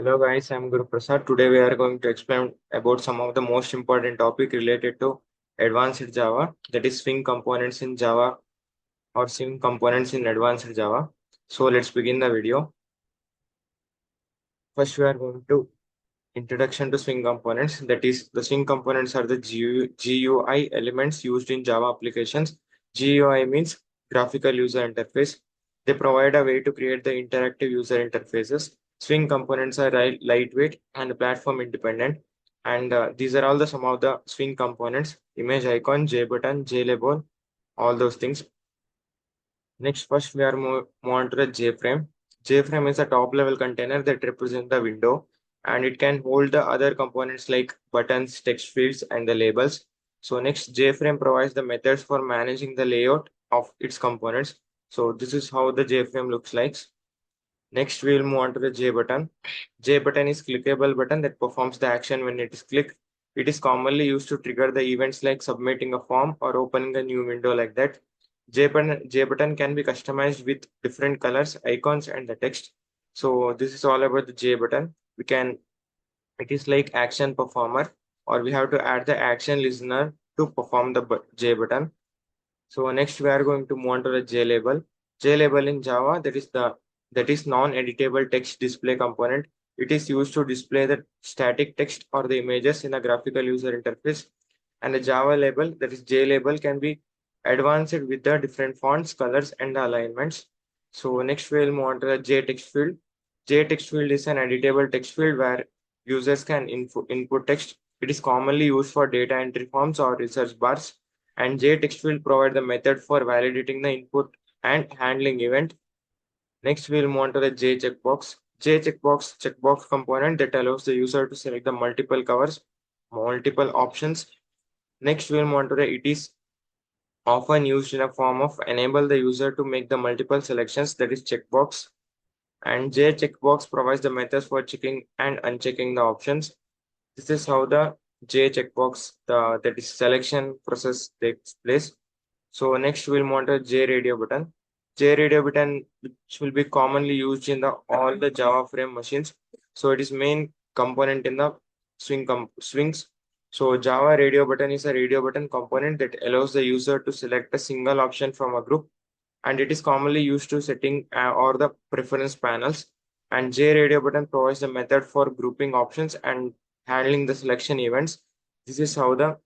Hello guys, I'm Guru Prasad. Today we are going to explain about some of the most important topic related to advanced Java, that is Swing components in Java or Swing components in advanced Java. So let's begin the video. First, we are going to introduction to Swing components. That is, the Swing components are the GUI elements used in Java applications. GUI means graphical user interface. They provide a way to create the interactive user interfaces. Swing components are lightweight and platform independent. And these are all the some of the Swing components: image icon, JButton, JLabel, all those things. Next, first we are move on to the JFrame. JFrame is a top level container that represents the window, and it can hold the other components like buttons, text fields, and the labels. So next, JFrame provides the methods for managing the layout of its components. So this is how the JFrame looks like. Next, we will move on to the JButton. JButton is clickable button that performs the action when it is clicked. It is commonly used to trigger the events like submitting a form or opening a new window like that. JButton can be customized with different colors, icons, and the text. So this is all about the JButton. It is like action performer, or we have to add the action listener to perform the JButton. So next we are going to move on to the JLabel. JLabel in Java, that is non-editable text display component. It is used to display the static text or the images in a graphical user interface. And the Java label, that is JLabel, can be advanced with the different fonts, colors, and alignments. So next we'll move on to the JText field. JText field is an editable text field where users can input text. It is commonly used for data entry forms or research bars, and JText will provide the method for validating the input and handling event. Next, we'll move on to the JCheckbox. JCheckbox checkbox component that allows the user to select the multiple covers, multiple options. Next, we'll move on to the it is often used in a form of enable the user to make the multiple selections, that is checkbox. And JCheckbox provides the methods for checking and unchecking the options. This is how the J checkbox, that is selection process takes place. So next we'll monitor JRadio button. JRadio button, which will be commonly used in the all the Java frame machines. So it is main component in the swings. So Java radio button is a radio button component that allows the user to select a single option from a group, and it is commonly used to setting or the preference panels. And JRadio button provides the method for grouping options and handling the selection events. This is how the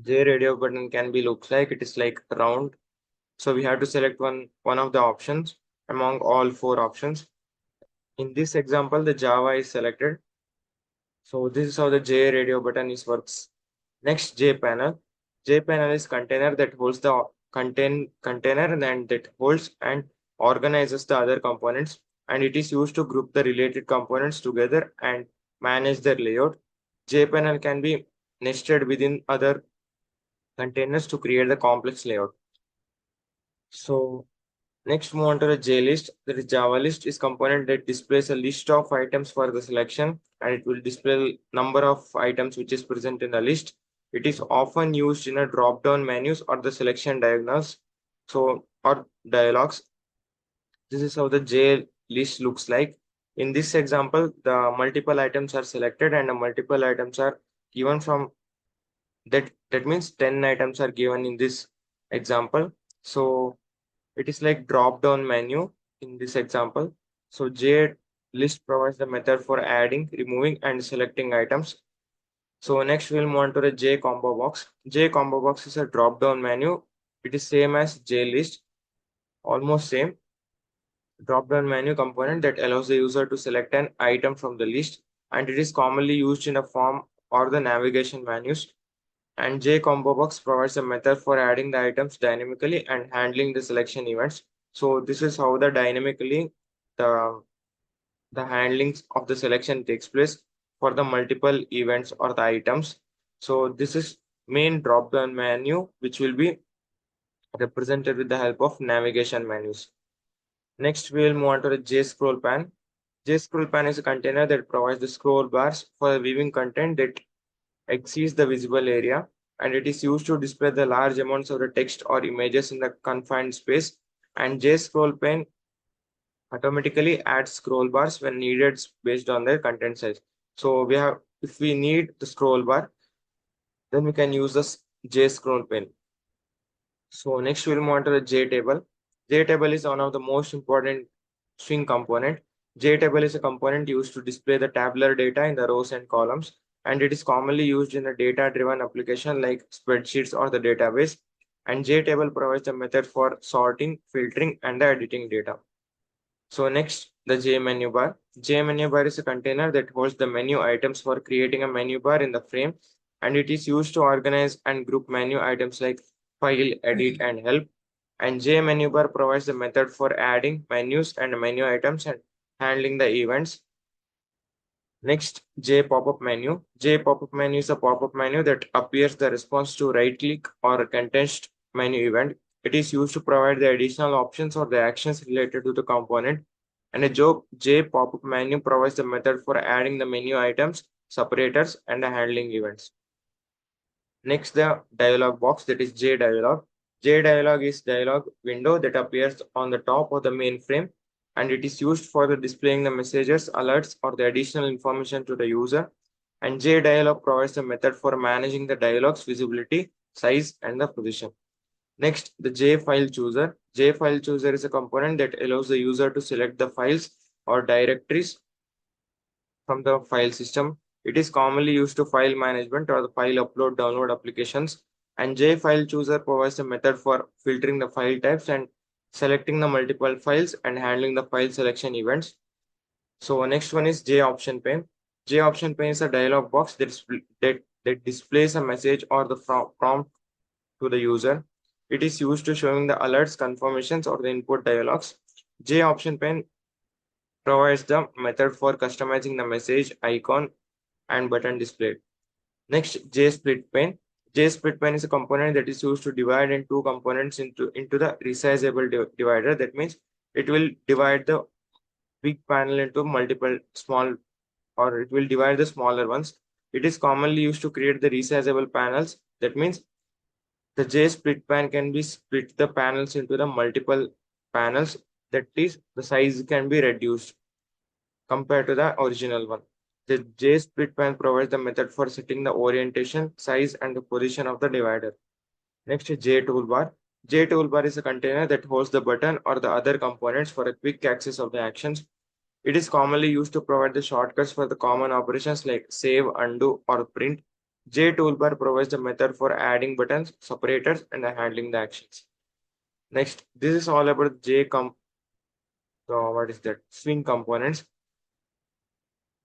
JRadio button can be looks like. It is like round, so we have to select one of the options among all four options. In this example, the Java is selected. So this is how the JRadio button is works. Next, JPanel. JPanel is container that holds the container and that holds and organizes the other components, and it is used to group the related components together and manage their layout. JPanel can be nested within other containers to create the complex layout. So next, move on to the JList. That is Java list is component that displays a list of items for the selection, and it will display number of items which is present in the list. It is often used in a drop-down menus or the selection diagonals. So or dialogues. This is how the J list looks like. In this example, the multiple items are selected and the multiple items are given from that means 10 items are given in this example. So it is like drop down menu in this example. So J list provides the method for adding, removing, and selecting items. So next we'll move on to the J combo box. J combo box is a drop down menu. It is same as J list, almost same drop down menu component that allows the user to select an item from the list, and it is commonly used in a form or the navigation menus. And J combo box provides a method for adding the items dynamically and handling the selection events. So this is how the dynamically the the handlings of the selection takes place for the multiple events or the items. So this is main drop down menu which will be represented with the help of navigation menus. Next we will move on to the J scroll pan. J scroll pan is a container that provides the scroll bars for viewing content that exceeds the visible area, and it is used to display the large amounts of the text or images in the confined space. And JScroll pane automatically adds scroll bars when needed based on their content size. So if we need the scroll bar, then we can use this J scroll pane. So next we'll move on to the JTable. JTable is one of the most important string component. JTable is a component used to display the tabular data in the rows and columns, and it is commonly used in a data-driven application like spreadsheets or the database. And JTable provides a method for sorting, filtering, and editing data. So next, the J menu bar. J menu bar is a container that holds the menu items for creating a menu bar in the frame, and it is used to organize and group menu items like file, edit, and help. And J menu bar provides the method for adding menus and menu items and handling the events. Next, J pop-up menu. J pop-up menu is a pop-up menu that appears the response to right-click or a context menu event. It is used to provide the additional options or the actions related to the component. And a J pop-up menu provides the method for adding the menu items, separators, and the handling events. Next, the dialog box, that is J dialog. J dialog is dialog window that appears on the top of the main frame, and it is used for the displaying the messages, alerts, or the additional information to the user. And J dialog provides the method for managing the dialog's visibility, size, and the position. Next, the J file chooser. J file chooser is a component that allows the user to select the files or directories from the file system. It is commonly used to file management or the file upload download applications. And J file chooser provides a method for filtering the file types and selecting the multiple files and handling the file selection events. So next one is J option pane. J option pane is a dialog box that displays a message or the prompt to the user. It is used to showing the alerts, confirmations, or the input dialogues. J option pane provides the method for customizing the message, icon, and button display. Next, JSplit pane. JSplit pane is a component that is used to divide in two components into the resizable divider. That means it will divide the big panel into multiple small, or it will divide the smaller ones. It is commonly used to create the resizable panels. That means the JSplit pane can be split the panels into the multiple panels. That is, the size can be reduced compared to the original one. The JSplit pan provides the method for setting the orientation, size, and the position of the divider. Next is J toolbar. J toolbar is a container that holds the button or the other components for a quick access of the actions. It is commonly used to provide the shortcuts for the common operations like save, undo, or print. J toolbar provides the method for adding buttons, separators, and handling the actions. Next, this is all about what is that? Swing components.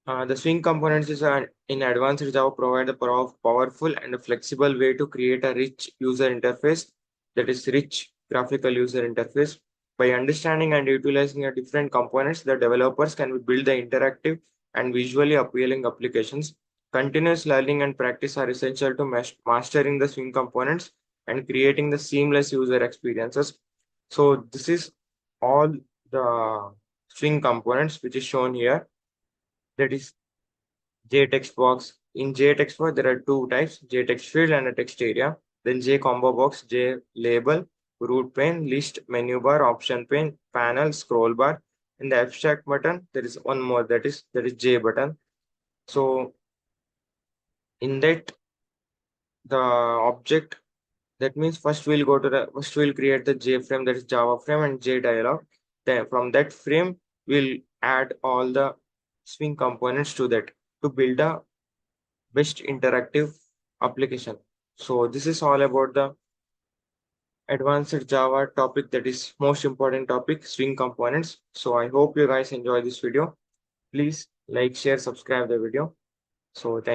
The swing components is in advanced Java provide a powerful and a flexible way to create a rich user interface, that is rich graphical user interface. By understanding and utilizing the different components, the developers can build the interactive and visually appealing applications. Continuous learning and practice are essential to mastering the swing components and creating the seamless user experiences. So this is all the swing components which is shown here. That is JText box. In JText box, there are two types, JText field and a text area. Then J combo box, J label, root pane, list, menu bar, option pane, panel, scroll bar. In the abstract button, there is one more, that is J button. So in that, the object, that means first we'll create the J frame, that is Java frame, and J dialog. Then from that frame, we'll add all the swing components to that to build a best interactive application. So this is all about the advanced Java topic, that is most important topic, swing components. So I hope you guys enjoy this video. Please like, share, subscribe the video. So thank